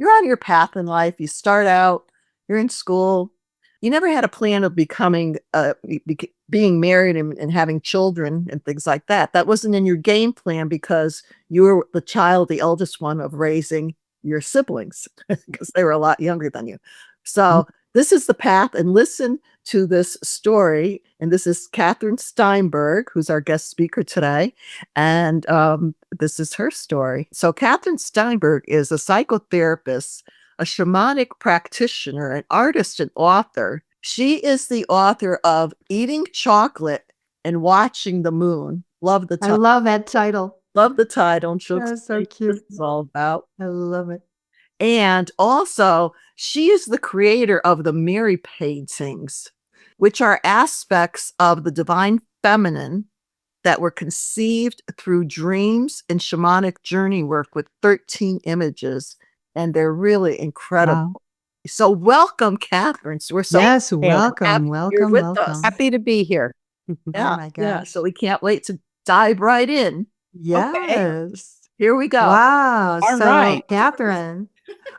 you're on your path in life. You start out, you're in school. You never had a plan of becoming, being married and having children and things like that. That wasn't in your game plan because you were the child, the eldest one of raising your siblings because they were a lot younger than you. So this is the path, and listen to this story. And this is Catherine Steinberg, who's our guest speaker today. And this is her story. So, Catherine Steinberg is a psychotherapist, a shamanic practitioner, an artist, and author. She is the author of Eating Chocolate and Watching the Moon. Love the I title. love that title. Love the title. And she'll That's so explain what cute. this is all about. I love it. And also, she is the creator of the Mary paintings, which are aspects of the divine feminine that were conceived through dreams and shamanic journey work with 13 images. And they're really incredible. Wow. So, welcome, Catherine. So we're so Yes, happy welcome, you're welcome, with us. welcome. Happy to be here. Oh Yeah, my yeah. gosh. So we can't wait to dive right in. Yes. Here we go. Wow. All So, right. Catherine,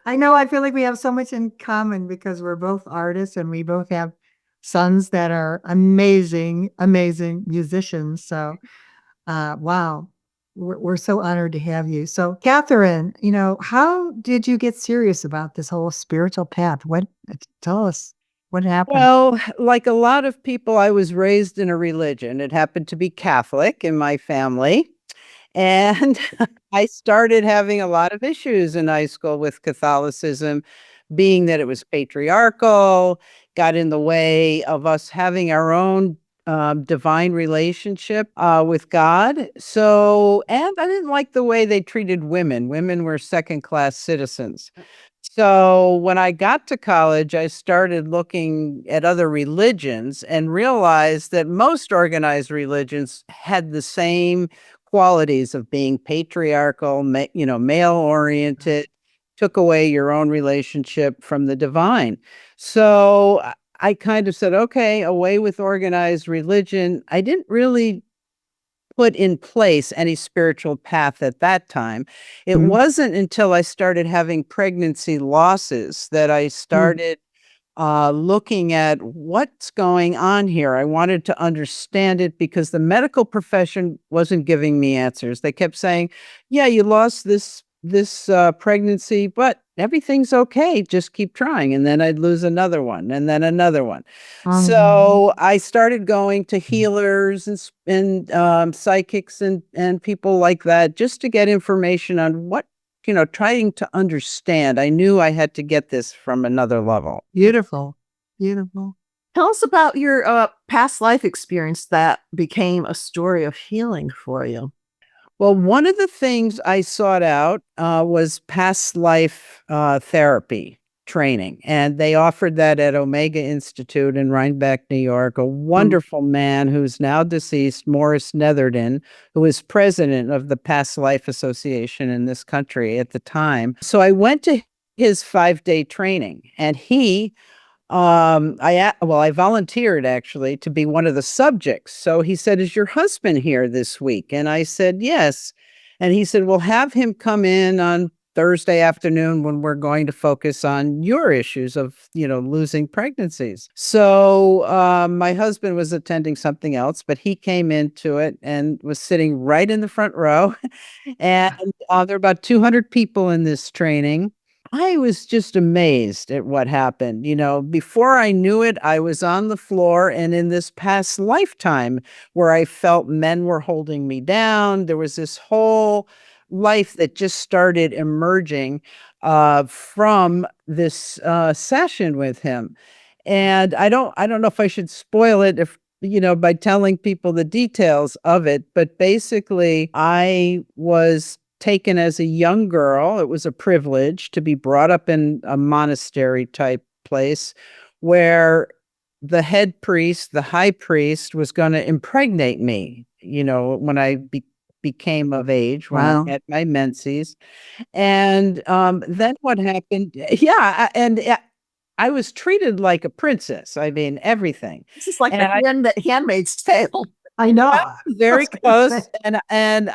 I know I feel like we have so much in common because we're both artists and we both have sons that are amazing, amazing musicians. So, wow. We're so honored to have you. So, Catherine, how did you get serious about this whole spiritual path? Tell us what happened? Well, like a lot of people, I was raised in a religion. It happened to be Catholic in my family. And I started having a lot of issues in high school with Catholicism, being that it was patriarchal, got in the way of us having our own divine relationship with God. So, and I didn't like the way they treated women. Women were second-class citizens. So when I got to college, I started looking at other religions and realized that most organized religions had the same qualities of being patriarchal, male-oriented, took away your own relationship from the divine. So I kind of said, okay, away with organized religion. I didn't really put in place any spiritual path at that time. It wasn't until I started having pregnancy losses that I started looking at what's going on here. I wanted to understand it because the medical profession wasn't giving me answers. They kept saying, "Yeah, you lost this pregnancy, but everything's okay. Just keep trying." And then I'd lose another one, and then another one. So I started going to healers and psychics and people like that just to get information on what, trying to understand. I knew I had to get this from another level. Beautiful. Beautiful. Tell us about your past life experience that became a story of healing for you. Well, one of the things I sought out was past life therapy training, and they offered that at Omega Institute in Rhinebeck, New York. A wonderful man who's now deceased, Morris Netherden, who was president of the Past Life Association in this country at the time. So I went to his 5-day training, and I volunteered actually to be one of the subjects. So he said, "Is your husband here this week?" And I said, "Yes." And he said, "Well, have him come in on Thursday afternoon when we're going to focus on your issues of, losing pregnancies." So my husband was attending something else, but he came into it and was sitting right in the front row. And there are about 200 people in this training. I was just amazed at what happened. Before I knew it, I was on the floor and in this past lifetime where I felt men were holding me down. There was this whole life that just started emerging from this session with him. And I don't know if I should spoil it by telling people the details of it, but basically I was taken as a young girl. It was a privilege to be brought up in a monastery type place where the head priest, the high priest, was going to impregnate me, when I became of age, when I had my menses. And then what happened? Yeah. I was treated like a princess. I mean, everything. This is like And the Handmaid's Tale. I know. Very close, and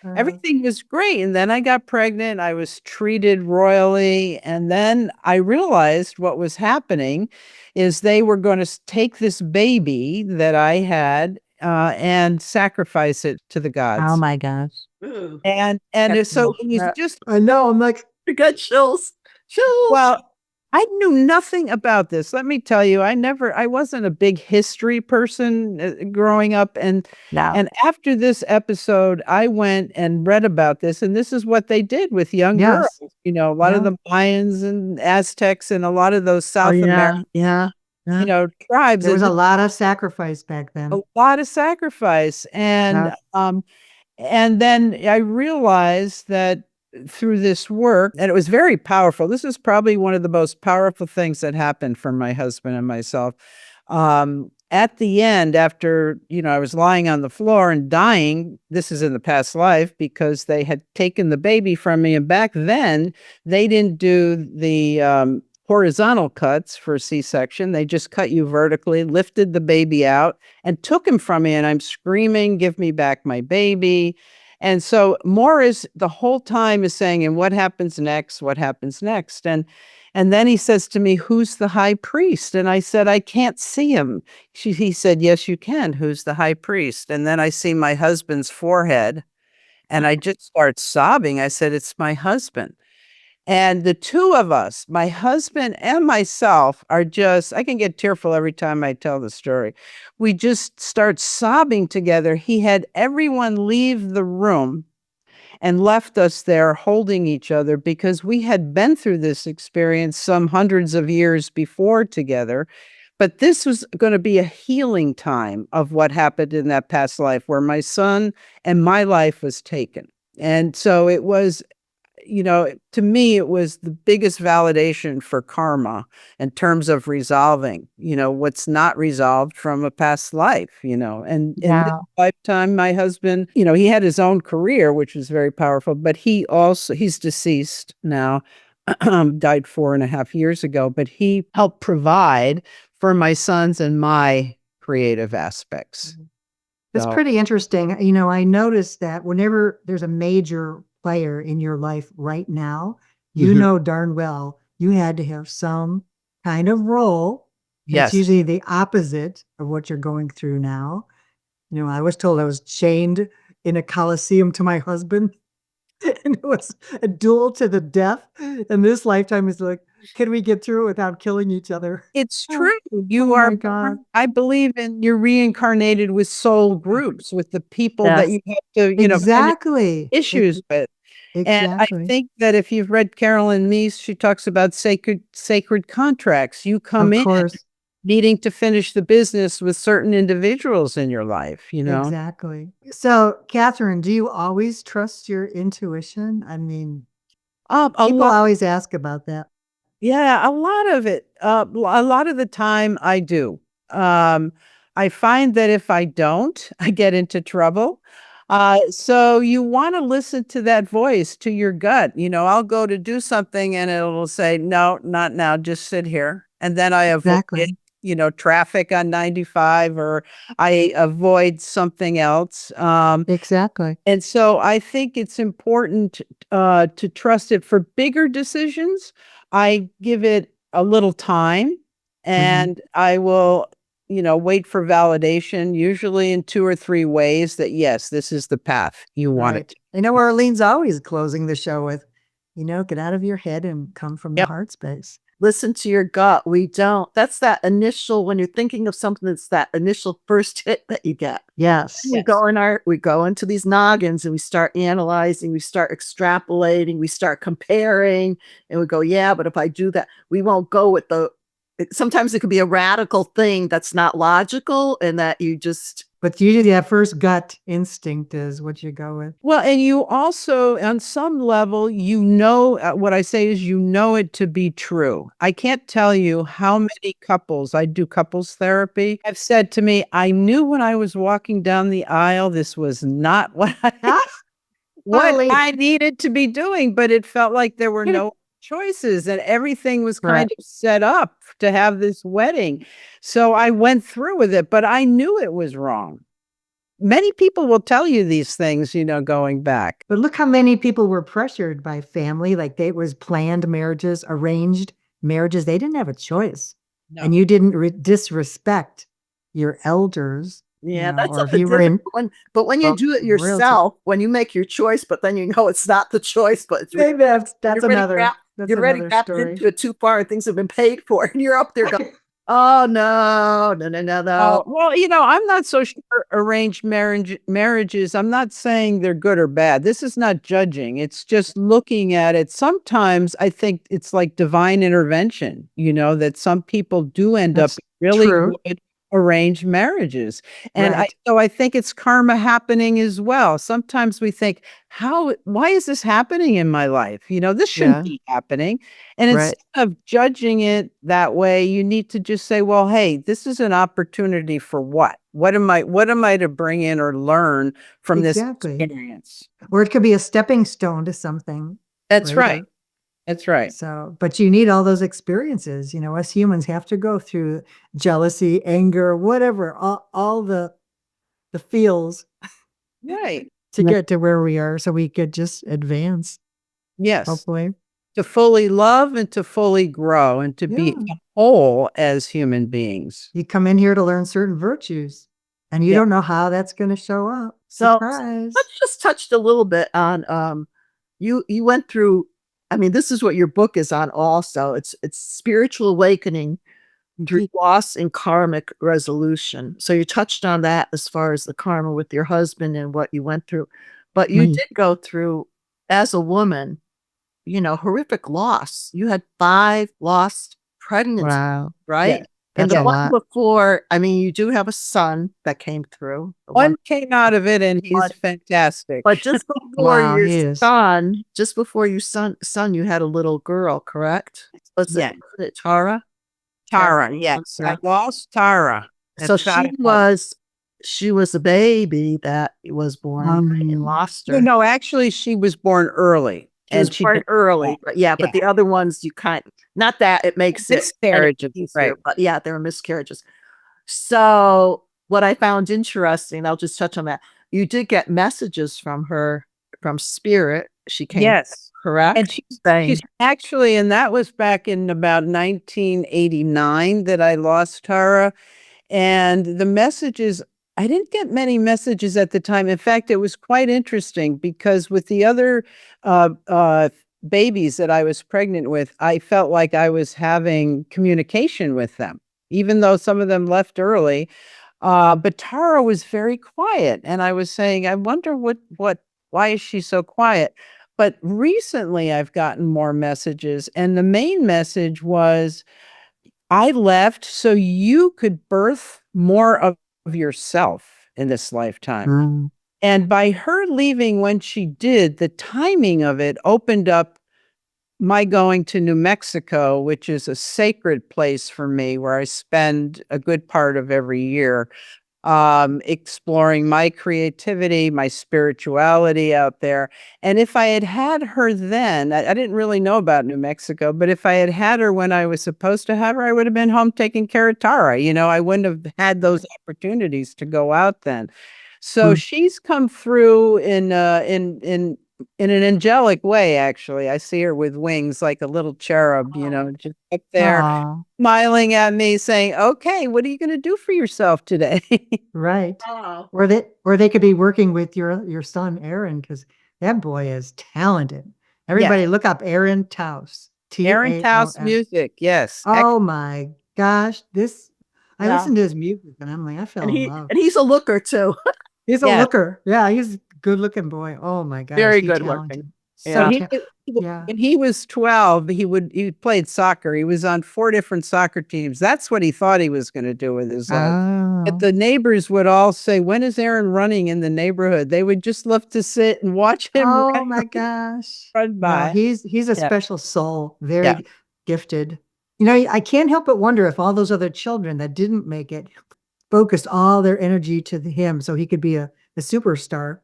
Uh, everything was great, and then I got pregnant, I was treated royally, and then I realized what was happening is they were gonna take this baby that I had, and sacrifice it to the oh gods. my gosh. Ooh, So it was that- just I know. I'm like, I got chills. Chills. well, I knew nothing about this. Let me tell you, I wasn't a big history person growing up. no. And after this episode, I went and read about this. And this is what they did with young girls. Yes. A lot of Yeah. the Mayans and Aztecs and a lot of those Oh, South American, yeah. tribes. There was And a lot of sacrifice back a then. lot of sacrifice. And then I realized that through this work, and it was very powerful. This is probably one of the most powerful things that happened for my husband and myself. At the end, after, I was lying on the floor and dying, this is in the past life because they had taken the baby from me. And back then, they didn't do the horizontal cuts for C-section. They just cut you vertically, lifted the baby out, and took him from me. And I'm screaming, "Give me back my baby." And so Morris the whole time is saying, "And what happens next? What happens next?" And then he says to me, "Who's the high priest?" And I said, "I can't see him." He said, "Yes, you can. Who's the high priest?" And then I see my husband's forehead and I just start sobbing. I said, "It's my husband." And the two of us, my husband and myself, I can get tearful every time I tell the story. We just start sobbing together. He had everyone leave the room and left us there holding each other because we had been through this experience some hundreds of years before together. But this was going to be a healing time of what happened in that past life where my son and my life was taken. And so it was, to me, it was the biggest validation for karma in terms of resolving, what's not resolved from a past life, and in this Yeah. lifetime, my husband, he had his own career, which was very powerful, but he's deceased now, died 4.5 years ago, but he helped provide for my sons and my creative aspects. It's So, pretty interesting. I noticed that whenever there's a major player in your life right now, you Mhm. know darn well you had to have some kind of role. It's yes. usually the opposite of what you're going through now. I was told I was chained in a coliseum to my husband, and it was a duel to the death. And this lifetime is like, can we get through it without killing each other? It's Oh, true. You oh are my God. I believe you're reincarnated with soul groups, with the people that Yes. you have to, manage Exactly. issues with. And I Exactly. think that if you've read Carolyn Meese, she talks about sacred contracts. You come Of in course. needing to finish the business with certain individuals in your life, Exactly. So, Catherine, do you always trust your intuition? I mean, A people lot, always ask about that. yeah, a lot of it. A lot of the time I do. I find that if I don't, I get into trouble. So you want to listen to that voice, to your gut. I'll go to do something and it'll say, "No, not now, just sit here." And then I avoid it, Exactly. traffic on 95, or I avoid something else. Exactly. And so I think it's important to trust it for bigger decisions. I give it a little time and I will, wait for validation, usually in 2 or 3 ways that, yes, this is the path you want it. Right. Arlene's always closing the show with, get out of your head and come from the Yep. heart space. Listen to your gut. We don't. That's that initial, when you're thinking of something, it's that initial first hit that you get. Yes. We go into these noggins and we start analyzing, we start extrapolating, we start comparing, and we go, yeah, but if I do that, we won't go with sometimes it could be a radical thing that's not logical and that you just, But usually that first gut instinct is what you go with. Well, and you also, on some level, what I say is it to be true. I can't tell you how many couples, I do couples therapy, have said to me, "I knew when I was walking down the aisle, this was not what Arlene. I needed to be doing, but it felt like there were no choices and everything was kind of set up to have this wedding." So I went through with it, but I knew it was wrong. many people will tell you these things, going back. But look how many people were pressured by family, like they was planned marriages, arranged marriages. They didn't have a choice. No. And you didn't disrespect your elders, Yeah, that's or if something you were different. in But when you do it royalty. yourself, when you make your choice, but then you know it's not the choice, but it's Maybe that's you're already wrapped, that's you're already another wrapped story. into it too far, and things have been paid for, and you're up there going, "Oh no, no, no, no, no." Well, I'm not so sure arranged marriages. I'm not saying they're good or bad. This is not judging. It's just looking at it. Sometimes I think it's like divine intervention, that some people do end up That's in really true. good arranged marriages. And Right. I think it's karma happening as well. Sometimes we think, why is this happening in my life? This shouldn't Yeah, be happening. And right. instead of judging it that way, you need to just say, well, hey, this is an opportunity for what? What am I to bring in or learn from this Exactly. experience? Or it could be a stepping stone to something That's right. greater. That's right. So, but you need all those experiences. Us humans have to go through jealousy, anger, whatever, all the feels Right. to get to where we are so we could just advance, Yes. hopefully. To fully love and to fully grow and to be Yeah. whole as human beings. You come in here to learn certain virtues and you Yeah. don't know how that's going to show up. So Surprise. let's just touched a little bit on you went through. I mean, this is what your book is on also. It's spiritual awakening through loss and karmic resolution. So you touched on that as far as the karma with your husband and what you went through. But you Right. did go through, as a woman, horrific loss. You had 5 lost pregnancies, Wow. right? Yes. And That's the a one lot. before, I mean, you do have a son that came through. The One came out of it and he's One. fantastic. But just before Wow, your he is. son, you had a little girl, correct? Was Yeah. it Tara? Tara, yes. I lost Tara. So That's she was a baby that was born. You Um, lost her. No, actually, she was born early. She was born did early, but but the other ones not that it makes it any miscarriages, easier, right. but yeah, there were miscarriages. So what I found interesting, I'll just touch on that. You did get messages from her, from spirit. She came, Yes. correct? And saying, she's actually, and that was back in about 1989 that I lost Tara. And the messages, I didn't get many messages at the time. In fact, it was quite interesting because with the other babies that I was pregnant with, I felt like I was having communication with them, even though some of them left early. But Tara was very quiet. And I was saying, I wonder why is she so quiet? But recently I've gotten more messages. And the main message was, I left so you could birth more of yourself in this lifetime. mm, And by her leaving when she did, the timing of it opened up my going to New Mexico, which is a sacred place for me where I spend a good part of every year, exploring my creativity, my spirituality out there. And if I had had her then, I didn't really know about New Mexico, but if I had had her when I was supposed to have her, I would have been home taking care of Tara. I wouldn't have had those opportunities to go out then. So Mm. she's come through in an angelic way, actually. I see her with wings like a little cherub, just up there Aw, smiling at me saying, okay, what are you going to do for yourself today? right. oh, Or they could be working with your son, Aaron, because that boy is talented. Everybody look up Aaron Taus. Aaron Taos Taos. music. Yes. Oh my gosh. I yeah. listen to his music and I'm like, I fell And in love. he's a looker too. He's a Yes. looker. Yeah, he's a good looking boy. Oh my gosh. Very He's good talented. looking. So Yeah. yeah. When he was 12, he played soccer. He was on 4 different soccer teams. That's what he thought he was going to do with his life. But Oh, the neighbors would all say, when is Aaron running in the neighborhood? They would just love to sit and watch him oh my gosh. run No, by. he's a Yeah. special soul, very Yeah. gifted. I can't help but wonder if all those other children that didn't make it focused all their energy to him so he could be a superstar.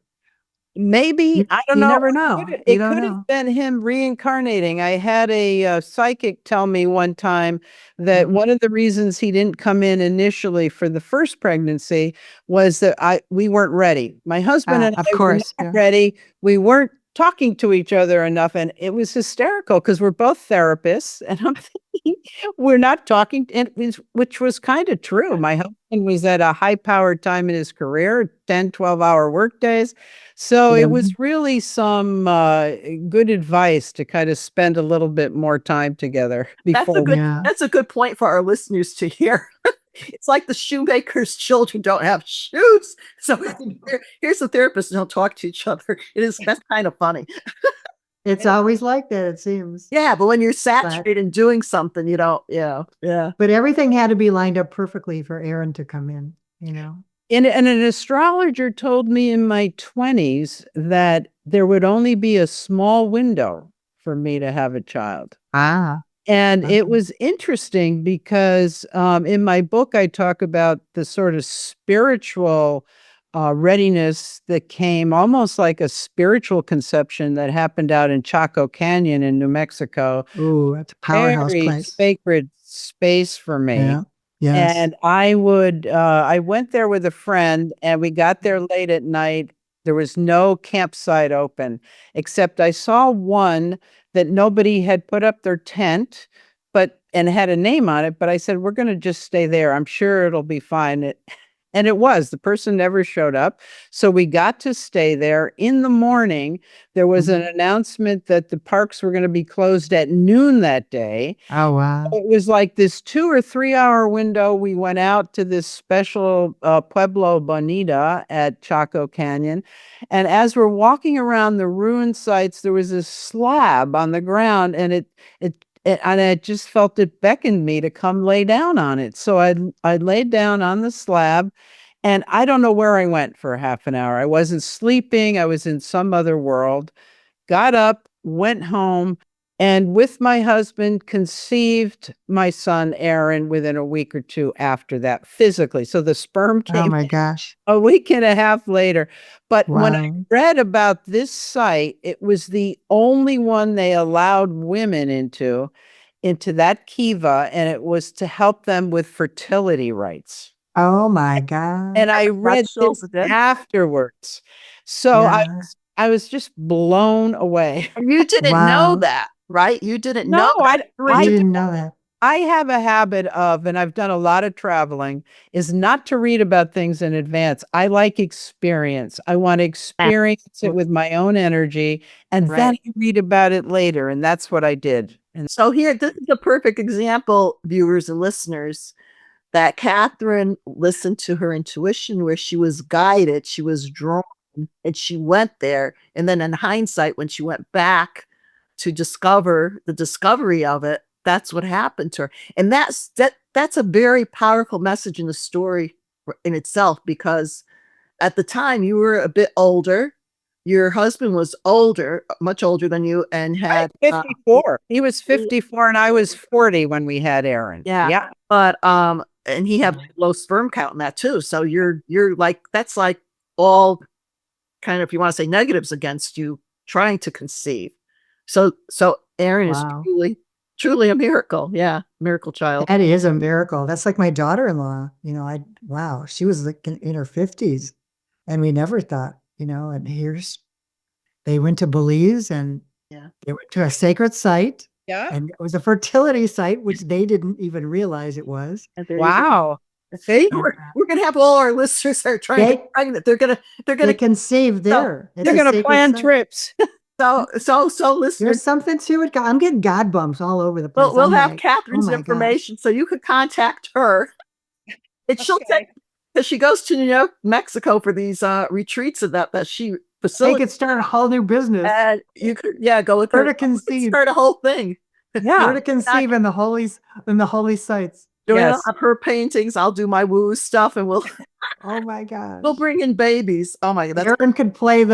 Maybe, I don't You know. never know. You It don't could know. have been him reincarnating. I had a psychic tell me one time that Mhm. one of the reasons he didn't come in initially for the first pregnancy was that we weren't ready. My husband and Of I were course. not Yeah. ready. We weren't talking to each other enough, and it was hysterical because we're both therapists, and I'm thinking we're not talking, which was kind of true. My husband was at a high-powered time in his career, 10, 12-hour work days. So Yeah. it was really some good advice to kind of spend a little bit more time together before. Yeah. That's a good point for our listeners to hear. It's like the shoemaker's children don't have shoes. So here's the therapist and they'll talk to each other. That's kind of funny. It's always like that, it seems. Yeah, but when you're saturated in doing something, you don't, yeah. But everything had to be lined up perfectly for Aaron to come in, you know? And an astrologer told me in my 20s that there would only be a small window for me to have a child. Ah. And Okay. it was interesting because in my book, I talk about the sort of spiritual readiness that came almost like a spiritual conception that happened out in Chaco Canyon in New Mexico. Ooh, that's a powerhouse Very place. sacred space for me. Yeah. Yes. And I went there with a friend and we got there late at night. There was no campsite open, except I saw one that nobody had put up their tent, and had a name on it. But I said, we're going to just stay there. I'm sure it'll be fine. And it was. The person never showed up. So we got to stay there. In the morning, there was an announcement that the parks were going to be closed at noon that day. Oh, wow. It was like this 2 or 3 hour window. We went out to this special Pueblo Bonita at Chaco Canyon. And as we're walking around the ruin sites, there was a slab on the ground and I just felt it beckoned me to come lay down on it. So I laid down on the slab and I don't know where I went for half an hour. I wasn't sleeping. I was in some other world. Got up, went home, and with my husband conceived my son Aaron within a week or two after that physically. So the sperm Oh came my gosh. a week and a half later. But when I Wow. read about this site, it was the only one they allowed women into that kiva, and it was to help them with fertility rights. Oh my God. And I read chills this a bit. afterwards. So Yeah. I was just blown away. And you didn't know Wow. that, right? You didn't No, know that. I didn't know that. I have a habit of, and I've done a lot of traveling, is not to read about things in advance. I like experience. I want to experience it with my own energy, and then I read about it later. And that's what I did. And So here, this is a perfect example, viewers and listeners, that Catherine listened to her intuition where she was guided, she was drawn, and she went there. And then in hindsight, when she went back to discover the discovery of it, that's what happened to her. And that's a very powerful message in the story in itself, because at the time you were a bit older. Your husband was older, much older than you, and had 54. He was 54 and I was 40 when we had Aaron. yeah. But and he had low sperm count in that too. So you're like, that's like all kind of, if you want to say, negatives against you trying to conceive. So Aaron is Wow. truly a miracle. Yeah, miracle child. That is a miracle. That's like my daughter-in-law. You know, wow, she was like in her 50s and we never thought, you know, and they went to Belize and they went to a sacred site. Yeah. And it was a fertility site, which they didn't even realize it was. Wow. See, we're gonna have all our listeners that are trying to get pregnant. They're They gonna conceive there. They're going to plan trips. so listeners, There's something to it. I'm getting God bumps all over the place. we'll I'm have like, Catherine's oh my information so you could contact her. And she'll take, because she goes to New York, Mexico for these retreats of that she They facilitates. could start a whole new business. And you could, go with Her her to conceive. start a whole thing. Her to conceive in the holy sites. Doing her paintings, I'll do my woo stuff, and we'll Oh my gosh. we'll bring in babies. Oh my god, Aaron could play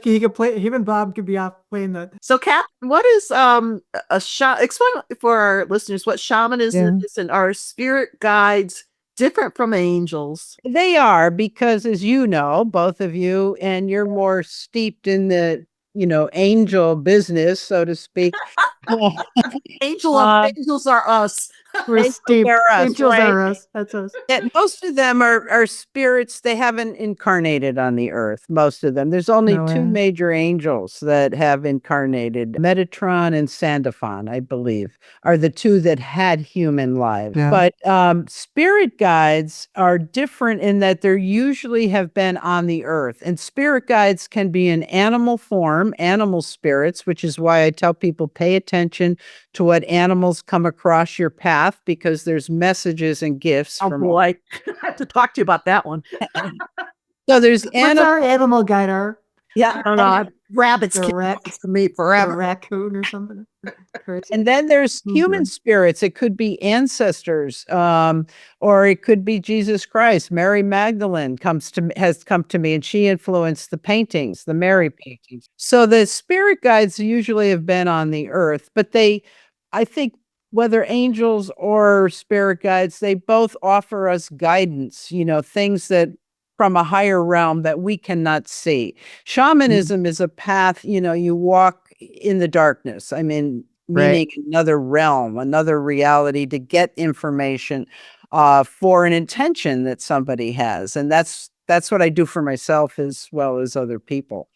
he could play, him and Bob could be off playing the. So Kat, what is explain for our listeners what shamanism is, and our spirit guides different from angels. They are, because as you know, both of you, and you're more steeped in the, angel business, so to speak. Uh, Angels are us. We're Angels steeped. are us, Angels right? are us. That's us. And most of them are spirits. They haven't incarnated on the earth, most of them. There's only No two way. major angels that have incarnated. Metatron and Sandophon, I believe, are the two that had human lives. Yeah. But spirit guides are different in that they usually have been on the earth. And spirit guides can be in animal form, animal spirits, which is why I tell people pay attention to what animals come across your path, because there's messages and gifts Oh from boy, I have to talk to you about that one. So there's What's our animal guide? Our Yeah, I don't know. Rabbits The keep rat- talking to me the forever. raccoon or something. Crazy. and then there's human Mhm. spirits. It could be ancestors, or it could be Jesus Christ. Mary Magdalene has come to me, and she influenced the paintings, the Mary paintings. So the spirit guides usually have been on the earth, but I think, whether angels or spirit guides, they both offer us guidance, things that from a higher realm that we cannot see. Shamanism is a path, you walk in the darkness. I mean, meaning another realm, another reality to get information for an intention that somebody has. And that's what I do for myself as well as other people.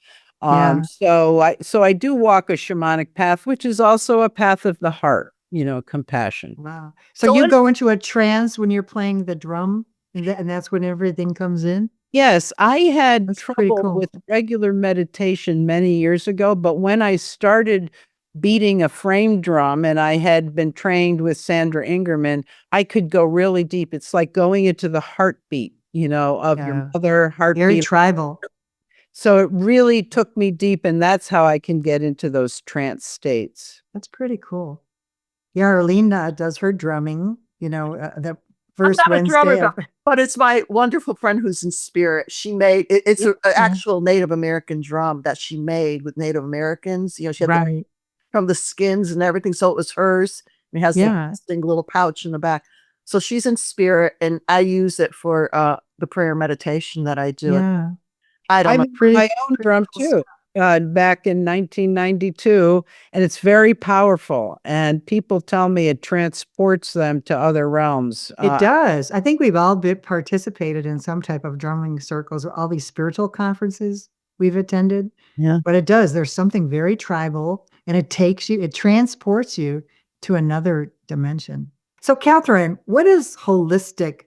Yeah. So I do walk a shamanic path, which is also a path of the heart, compassion. Wow. So So you what- go into a trance when you're playing the drum, and that's when everything comes in? Yes, I had That's pretty trouble cool. with regular meditation many years ago, but when I started beating a frame drum and I had been trained with Sandra Ingerman, I could go really deep. It's like going into the heartbeat, of Yeah. your mother, Very heartbeat. tribal. So it really took me deep, and that's how I can get into those trance states. That's pretty cool. Yeah, Arlene does her drumming, the I'm first not a drummer, Wednesday of but it's my wonderful friend who's in spirit. She made it's an actual Native American drum that she made with Native Americans. She had right. from the skins and everything, so it was hers. And it has Yeah. this thing, little pouch in the back. So she's in spirit, and I use it for the prayer meditation that I do. Yeah. I I don't know. made my own drum cool too, back in 1992, and it's very powerful. And people tell me it transports them to other realms. It does. I think we've all participated in some type of drumming circles or all these spiritual conferences we've attended. Yeah. But it does. There's something very tribal, and it transports you to another dimension. So, Catherine, what is holistic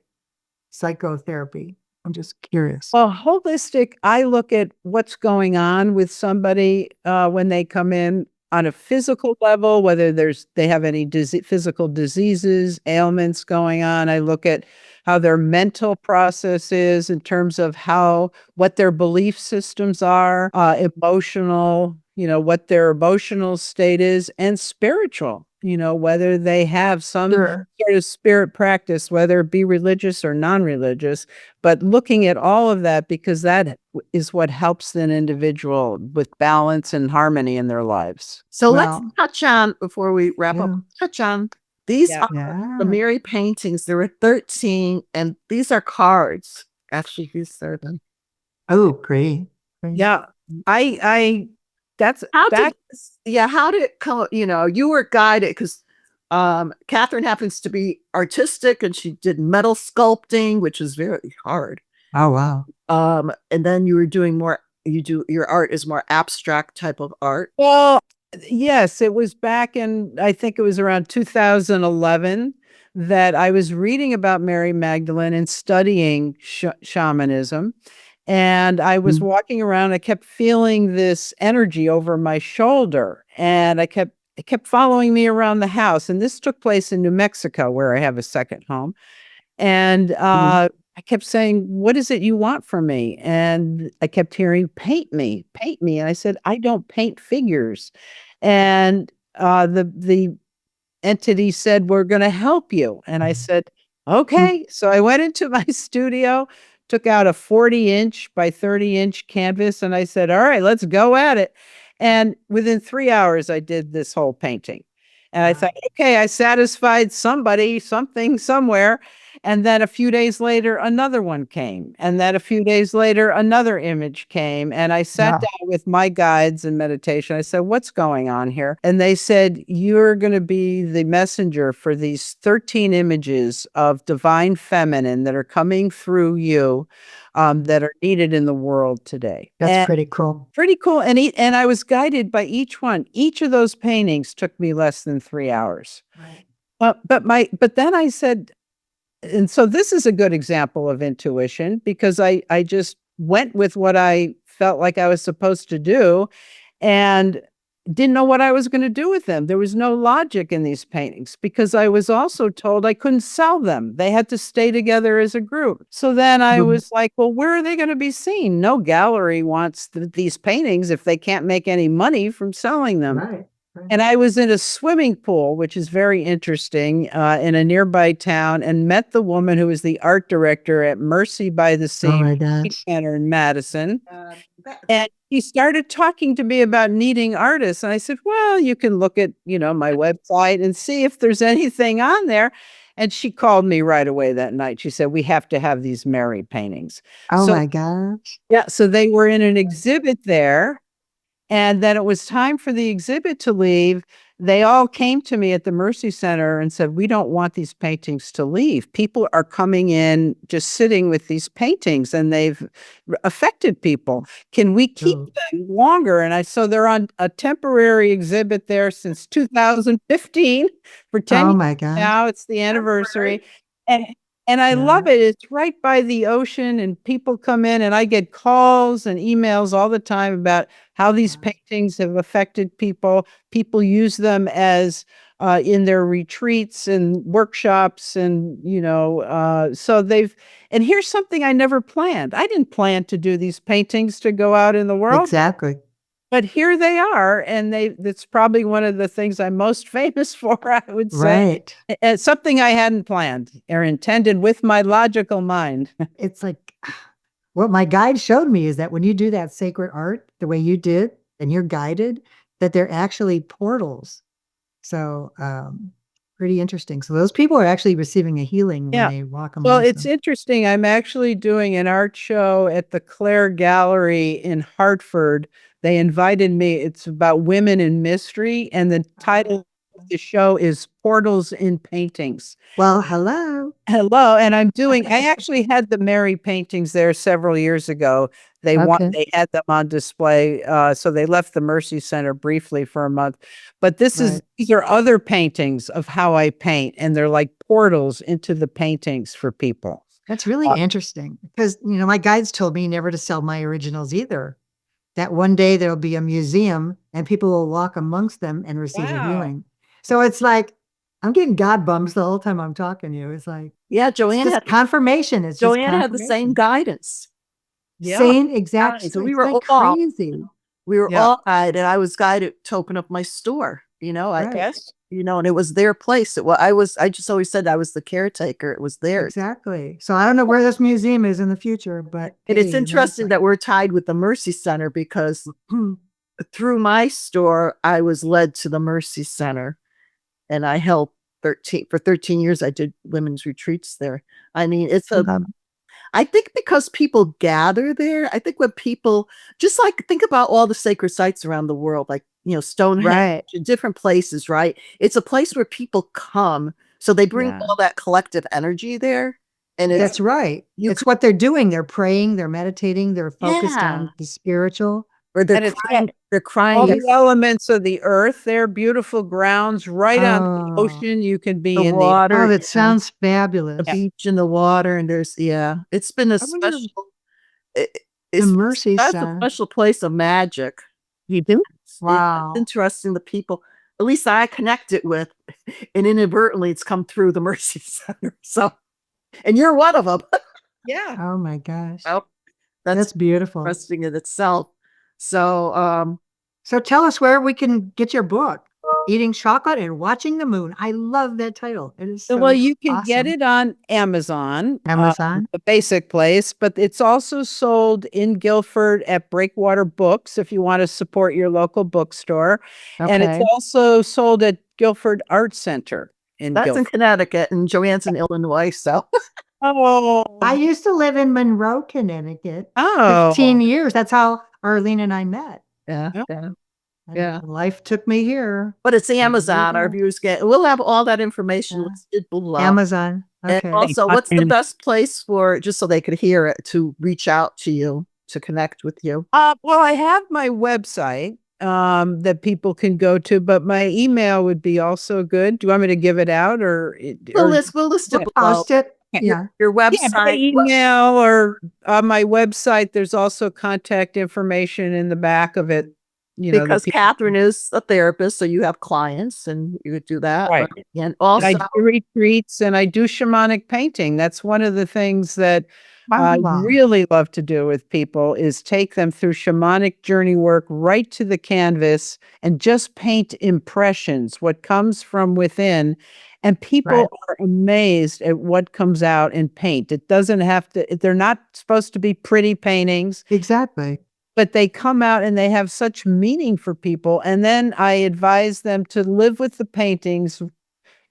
psychotherapy? I'm just curious. Well, holistic, I look at what's going on with somebody when they come in on a physical level, whether they have any physical diseases, ailments going on. I look at how their mental process is in terms of what their belief systems are, emotional, what their emotional state is, and spiritual, whether they have some Sure. sort of spirit practice, whether it be religious or non-religious, but looking at all of that, because that is what helps an individual with balance and harmony in their lives. So Well, let's touch on, before we wrap up, touch on these Yeah. are the Yeah. Mary paintings. There were 13, and these are cards. Actually, these are them. Oh, great. Great. Yeah, that's How back. how did it come? You were guided because Catherine happens to be artistic, and she did metal sculpting, which is very hard. Oh, wow. And then you were doing your art is more abstract type of art. Well, yes, it was back in, I think it was around 2011 that I was reading about Mary Magdalene and studying shamanism. And I was walking around, I kept feeling this energy over my shoulder, and it kept following me around the house. And this took place in New Mexico, where I have a second home. And I kept saying, "What is it you want from me?" And I kept hearing, "Paint me, paint me." And I said, "I don't paint figures." And the entity said, "We're going to help you." And I said, "Okay." So I went into my studio, took out a 40-inch by 30-inch canvas, and I said, "All right, let's go at it." And within 3 hours, I did this whole painting. And I thought, okay, I satisfied somebody, something, somewhere. And then a few days later, another one came. And then a few days later, another image came. And I sat down with my guides in meditation. I said, what's going on here? And they said, you're going to be the messenger for these 13 images of divine feminine that are coming through you, that are needed in the world today. That's pretty cool. Pretty cool. And I was guided by each one. Each of those paintings took me less than 3 hours. Right. But then I said, and so this is a good example of intuition, because I just went with what I felt like I was supposed to do and didn't know what I was going to do with them. There was no logic in these paintings because I was also told I couldn't sell them. They had to stay together as a group. So then I was like, well, where are they going to be seen? No gallery wants these paintings if they can't make any money from selling them. Right. And I was in a swimming pool, which is very interesting, in a nearby town, and met the woman who was the art director at Mercy by the Sea Oh my gosh. Center in Madison. And he started talking to me about needing artists. And I said, well, you can look at, my website and see if there's anything on there. And she called me right away that night. She said, we have to have these Mary paintings. Oh So, my gosh. yeah, so they were in an exhibit there. And then it was time for the exhibit to leave. They all came to me at the Mercy Center and said, we don't want these paintings to leave. People are coming in, just sitting with these paintings, and they've affected people. Can we keep them longer? And so they're on a temporary exhibit there since 2015 for 10 Oh years my gosh. now. It's the anniversary. And I love it. It's right by the ocean, and people come in, and I get calls and emails all the time about how these paintings have affected people. People use them as in their retreats and workshops, and so and here's something I never planned. I didn't plan to do these paintings to go out in the world. Exactly. But here they are, and that's probably one of the things I'm most famous for, I would say. Right. It's something I hadn't planned or intended with my logical mind. It's like what my guide showed me is that when you do that sacred art the way you did and you're guided, that they're actually portals. So pretty interesting. So those people are actually receiving a healing when they walk amongst Well, them. it's interesting. I'm actually doing an art show at the Clare Gallery in Hartford. They invited me. It's about women in mystery, and the title of the show is Portals in Paintings. Well, hello. Hello, and I actually had the Mary paintings there several years ago. They had them on display, so they left the Mercy Center briefly for a month. But these are other paintings of how I paint, and they're like portals into the paintings for people. That's really interesting because, my guides told me never to sell my originals either. That one day there'll be a museum and people will walk amongst them and receive a healing. So it's like, I'm getting God bumps the whole time I'm talking to you. It's like, Yeah, Joanne it's had confirmation. It's just Joanne had the same guidance. same exact. So we it's were like all crazy. We were all guided. I was guided to open up my store. I Yes. and it was their place. I just always said I was the caretaker. It was theirs. Exactly. So I don't know where this museum is in the future, but And it's interesting that we're tied with the Mercy Center because through my store, I was led to the Mercy Center, and I helped 13 years. I did women's retreats there. I mean, I think because people gather there, I think when people just think about all the sacred sites around the world, like, Stonehenge, different places, right? It's a place where people come. So they bring all that collective energy there. And that's right. It's what they're doing. They're praying, they're meditating, they're focused on the spiritual. Or they're crying. All the elements of the earth, they're beautiful grounds right on the ocean. You can be in water. Oh, that sounds fabulous. The beach and the water, and there's it's been a special. It's Mercy a Center. special place of magic. You do? Wow. It's interesting. The people, at least I connected with, and inadvertently, it's come through the Mercy Center. So, and you're one of them. Yeah. Oh my gosh. Well, that's beautiful. Interesting in itself. So, so tell us where we can get your book, Eating Chocolate and Watching the Moon. I love that title. It is so well, you can awesome. get it on Amazon. Amazon? The basic place, but it's also sold in Guilford at Breakwater Books if you want to support your local bookstore. And it's also sold at Guilford Art Center in That's in Guilford. Connecticut, and Joanne's in Illinois. So Oh, I used to live in Monroe, Connecticut. oh, 15 years. That's how Arlene and I met. yeah, Yeah. yeah. And Yeah. life took me here. But it's you Amazon. Our go. viewers get. We'll have all that information Yeah. listed below. Amazon. And Okay. also, what's the best place for, just so they could hear it, to reach out to you, to connect with you? Well, I have my website that people can go to, but my email would be also good. Do you want me to give it out, or We'll list it below. Post it. Yeah. Your yeah, my website. email, or on my website, there's also contact information in the back of it. You know, that Because people- Catherine is a therapist, so you have clients, and you would do that. Right. And And also, I do retreats, and I do shamanic painting. That's one of the things that I Wow. really love to do with people, is take them through shamanic journey work right to the canvas and just paint impressions, what comes from within. And people Right. are amazed at what comes out in paint. It doesn't have to, they're not supposed to be pretty paintings, Exactly. but they come out and they have such meaning for people. And then I advise them to live with the paintings,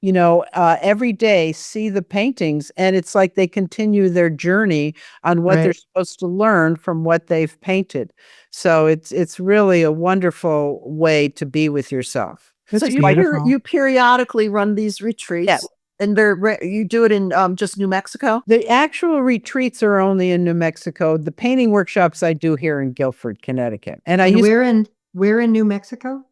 every day, see the paintings, and it's like they continue their journey on what they're Right. supposed to learn from what they've painted. So it's really a wonderful way to be with yourself. It's so beautiful. you periodically run these retreats, Yes. and you do it in just New Mexico. The actual retreats are only in New Mexico. The painting workshops I do here in Guilford, Connecticut. And I And use we're in New Mexico.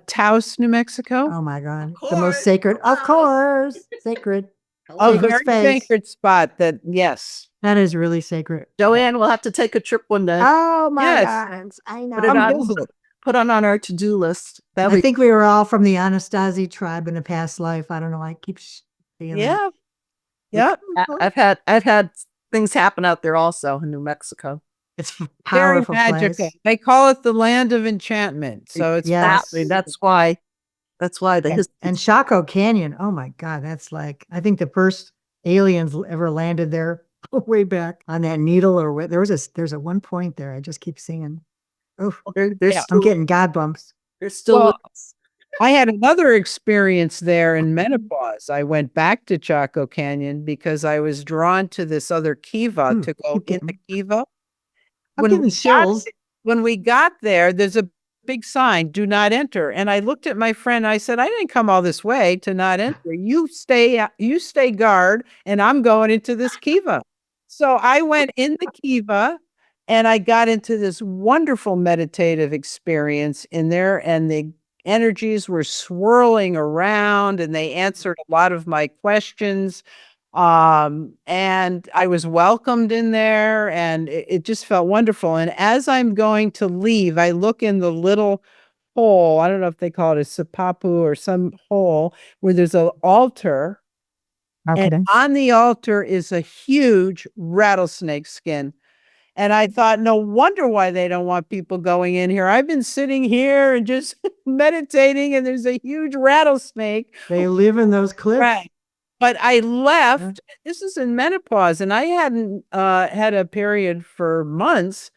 Taos, New Mexico. Oh my God. The most sacred. Of course. Sacred. A Sacred very space. sacred spot that, yes. That is really sacred. Joanne, we'll have to take a trip one day. Oh my Yes. God. I know. Put it on, put on our to-do list. That'll I be, think we were all from the Anastasi tribe in a past life. I don't know. I keep seeing that. Yeah. Yep. I've had things happen out there also in New Mexico. It's a Very powerful magical. place. They call it the land of enchantment. So it's Yes. Exactly. That's why the history. And Chaco Canyon. Oh my God. That's like, I think the first aliens ever landed there way back on that needle, or what. There's a one point there. I just keep seeing. Oh, There's Yeah. I'm still, getting God bumps. there's still Well, I had another experience there in menopause. I went back to Chaco Canyon because I was drawn to this other kiva to go keep in the kiva. I'm When getting we got chills. When we got there, there's a big sign, "Do not enter." And I looked at my friend. I said, "I didn't come all this way to not enter. You stay guard, and I'm going into this kiva." So I went in the kiva, and I got into this wonderful meditative experience in there, and the energies were swirling around, and they answered a lot of my questions. And I was welcomed in there, and it just felt wonderful. And as I'm going to leave, I look in the little hole. I don't know if they call it a sapapu or some hole, where there's an altar. Okay. And on the altar is a huge rattlesnake skin. And I thought, no wonder why they don't want people going in here. I've been sitting here and just meditating, and there's a huge rattlesnake. They live in those cliffs. Right. But I left. This is in menopause, and I hadn't had a period for months.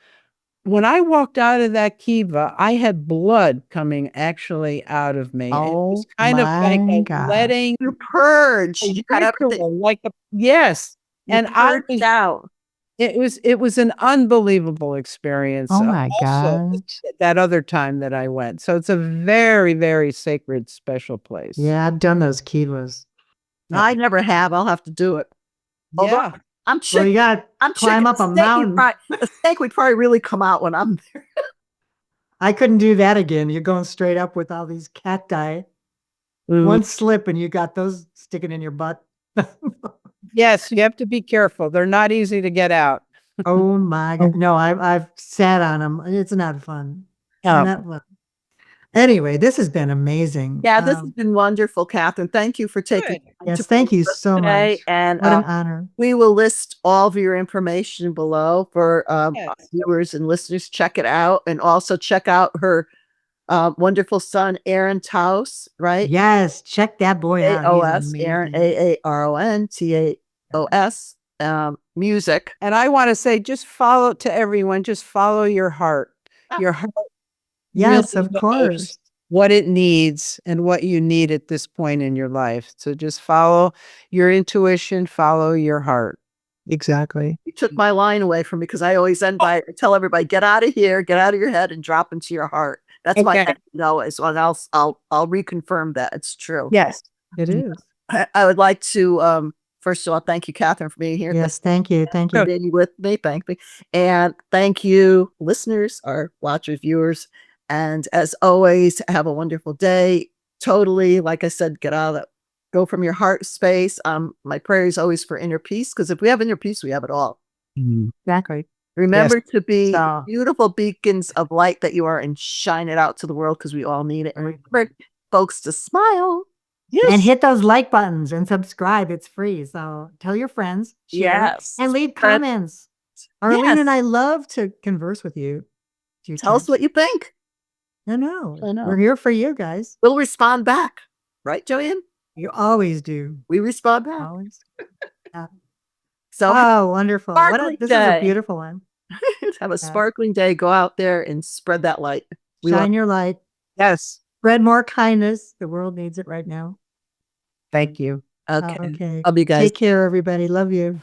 When I walked out of that kiva, I had blood coming actually out of me. And it was kind of like my a God. letting you purge. a You got everything. ritual, like yes. You And I purged out. it was an unbelievable experience. Oh my also, God. that other time that I went. So it's a very, very sacred, special place. Yeah, I've done those kivas. Yeah. I never have. I'll have to do it. Although Yeah. I'm Well, chicken. you got to I'm climb chicken. up a mountain. The snake would probably really come out when I'm there. I couldn't do that again. You're going straight up with all these cacti. One slip and you got those sticking in your butt. Yes, you have to be careful. They're not easy to get out. Oh my God. No, I've sat on them. It's not fun. They're not fun. Anyway, this has been amazing. Yeah, this has been wonderful, Catherine. Thank you for taking Good. time Yes, to thank be you with us so today. much. And What an honor. we will list all of your information below for Yes. viewers and listeners. Check it out, and also check out her wonderful son, Aaron Taos, right? Yes, check that boy out. AOS, He's Aaron, amazing. AARON, TAOS, music. And I want to say, just follow your heart. Your heart Yes, really of course. knows. what it needs and what you need at this point in your life. So just follow your intuition, follow your heart. Exactly. You took my line away from me because I always end by tell everybody, get out of here, get out of your head and drop into your heart. That's my Okay. ending always. And I'll reconfirm that it's true. Yes. It is. I would like to first of all thank you, Catherine, for being here. Yes, thank you. Thank For you. being with me. Thank me. And thank you, listeners, our watchers, viewers. And as always, have a wonderful day. Totally, like I said, get out of that. Go from your heart space. My prayer is always for inner peace, because if we have inner peace, we have it all. Exactly. Remember to be So- beautiful beacons of light that you are, and shine it out to the world, because we all need it. And remember, folks, to smile. Yes. And hit those like buttons and subscribe. It's free. So tell your friends. Share, Yes. and leave Spread- comments. Arlene and Yes. I love to converse with you. Do you Tell us text? what you think. I know. I know. We're here for you guys. We'll respond back. Right, Joanne? You always do. We respond back. Always. So Oh, wonderful. sparkling This is a day. beautiful one. have a sparkling day. Go out there and spread that light. We Shine want- your light. Yes. Spread more kindness. The world needs it right now. Thank you. Okay. Okay. Love you guys. Take care, everybody. Love you.